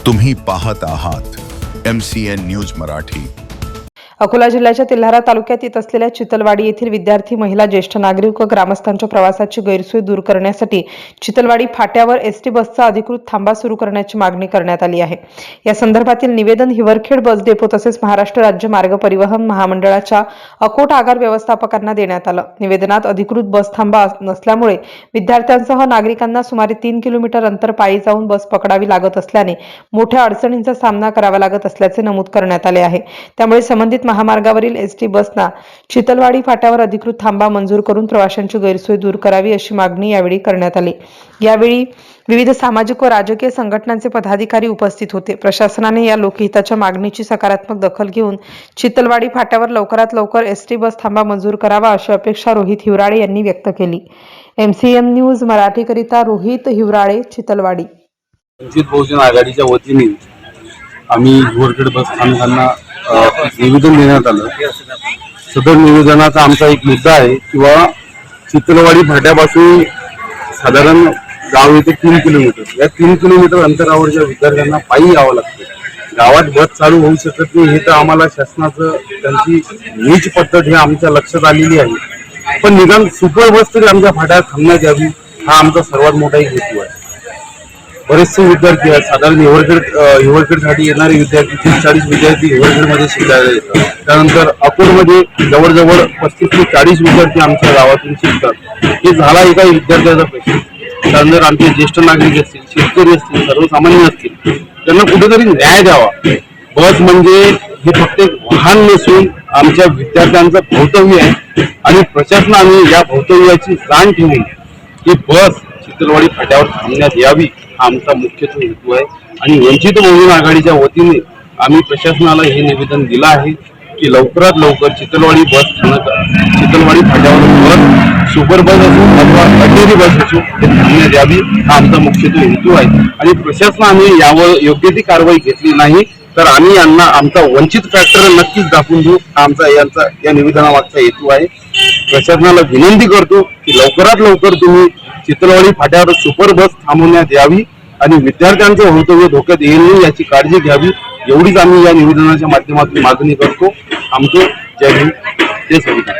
तुम्ही पाहत आहात MCN न्यूज मराठी। अकोला जिल्ह्याच्या तेल्हारा तालुक्यात येत असलेल्या चितलवाडी येथील विद्यार्थी, महिला, ज्येष्ठ नागरिक व ग्रामस्थांच्या प्रवासाची गैरसोय दूर करण्यासाठी चितलवाडी फाट्यावर एसटी बसचा अधिकृत थांबा सुरू करण्याची मागणी करण्यात आली आहे। या संदर्भातील निवेदन हिवरखेड बस डेपो तसेच महाराष्ट्र राज्य मार्ग परिवहन महामंडळाच्या अकोट आगार व्यवस्थापकांना देण्यात आलं। निवेदनात अधिकृत बस थांबा नसल्यामुळे विद्यार्थ्यांसह नागरिकांना सुमारे 3 किलोमीटर अंतर पायी जाऊन बस पकडावी लागत असल्याने मोठ्या अडचणींचा सामना करावा लागत असल्याचे नमूद करण्यात आले आहे। त्यामुळे संबंधित महामार्गावरील एसटी बसना चितलवाडी फाट्यावर अधिकृत थांबा मंजूर करून प्रवाशांची गैरसोय दूर करावी अशी मागणी यावेळी करण्यात आली। यावेळी विविध सामाजिक व राजकीय संघटनांचे पदाधिकारी उपस्थित होते। प्रशासनाने या लोकहिताच्या मागणीची सकारात्मक दखल घेऊन चितलवाडी फाट्यावर लवकरात लवकर एसटी बस थांबा मंजूर करावा अशी अपेक्षा रोहित हिवराळे यांनी व्यक्त केली। MCN न्यूज मराठी करिता रोहित हिवराळे, चितलवाडी। वंचित बहुजन आघाडीच्या वतीने आम्ही हिवरखेड बस स्थानकांना निवेदन देण्यात आलं। सदर निवेदनाचा आमचा एक मुद्दा आहे किंवा चितलवाडी फाट्यापासून साधारण गाव येते 3 किलोमीटर, या 3 किलोमीटर अंतरावरच्या विद्यार्थ्यांना पायी यावं लागतं। गावात बस चालू होऊ शकत नाही हे तर आम्हाला शासनाचं त्यांची नीच पद्धत हे आमच्या लक्षात आलेली आहे, पण निदान सुपर बस तरी आमच्या फाट्यात थांबण्यात यावी हा आमचा सर्वात मोठा एक हेतू आहे। बरेचसे विद्यार्थी आहेत, साधारण हिवरखेडसाठी येणारे विद्यार्थी 30-40 विद्यार्थी हिवरखेडमध्ये शिकायला येतात। त्यानंतर अकोटमध्ये जवळजवळ 35 ते 40 विद्यार्थी आमच्या गावातून शिकतात। हे झाला एका विद्यार्थ्याचा प्रश्न। त्यानंतर आमचे ज्येष्ठ नागरिक असतील, शेतकरी असतील, सर्वसामान्य असतील, त्यांना कुठेतरी न्याय द्यावा। बस म्हणजे हे फक्त एक वाहन नसून आमच्या विद्यार्थ्यांचं भवितव्य आहे आणि प्रशासनाने या भवितव्याची जाण ठेवून ही बस चितलवाडी फाट्यावर थांबण्यात यावी हा आमचा मुख्यत्व हेतू आहे। आणि वंचित बहुजन आघाडीच्या वतीने आम्ही प्रशासनाला हे निवेदन दिलं आहे की लवकरात लवकर चितलवाडी बस स्थानक, चितलवाडी फाट्यावर बस सुपर बस असो अथवा अटेरी बस असो हे थांबण्यात यावी हा आमचा मुख्यत्व हेतू आहे। आणि प्रशासनाने यावर योग्य ती कारवाई घेतली नाही तर आम्ही यांना आमचा वंचित फॅक्टर नक्कीच दाखवून देऊ हा आमचा या निवेदनामागचा हेतू आहे। प्रशासनाला विनंती करतो की लवकरात लवकर तुम्ही चितलवाडी फाट्यावर सुपर बस थांबवण्यात यावी आणि विद्यार्थ्यांचं भवितव्य धोक्यात येईल नाही याची काळजी घ्यावी, एवढीच आम्ही या निवेदनाच्या माध्यमातून मागणी करतो। आमचं जय हिंद, जय संविधान।